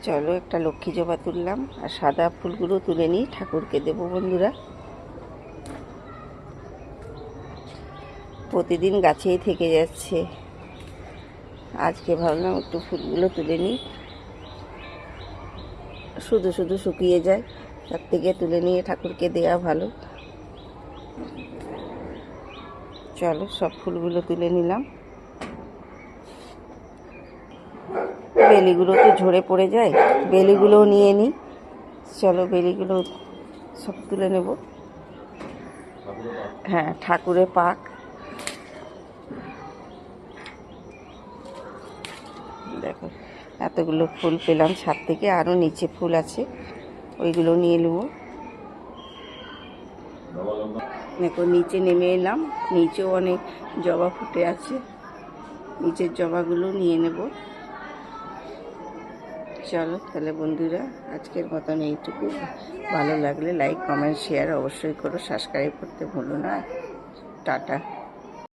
চলো একটা লক্ষ্মী জবা তুললাম, আর সাদা ফুলগুলো তুলে নিই, ঠাকুরকে দেবো বন্ধুরা। প্রতিদিন গাছেই থেকে যাচ্ছে, আজকে ভাবলাম একটু ফুলগুলো তুলে নিই। শুধু শুধু শুকিয়ে যায়, তার থেকে তুলে নিয়ে ঠাকুরকে দেওয়া ভালো। চলো সব ফুলগুলো তুলে নিলাম। বেলিগুলো তো ঝরে পড়ে যায়, বেলিগুলোও নিয়ে নিই। চলো বেলিগুলো সব তুলে নেব। হ্যাঁ, ঠাকুরের পাক। দেখো এতগুলো ফুল পেলাম ছাদ থেকে, আরও নিচে ফুল আছে, ওইগুলো নিয়ে নেব। দেখো নিচে নেমে এলাম, নিচেও অনেক জবা ফুটে আছে, নিচের জবাগুলো নিয়ে নেব। চলো তাহলে বন্ধুরা, আজকের মতন এইটুকু। ভালো লাগলে লাইক, কমেন্ট, শেয়ার অবশ্যই করো, সাবস্ক্রাইব করতে ভুলো না। টাটা।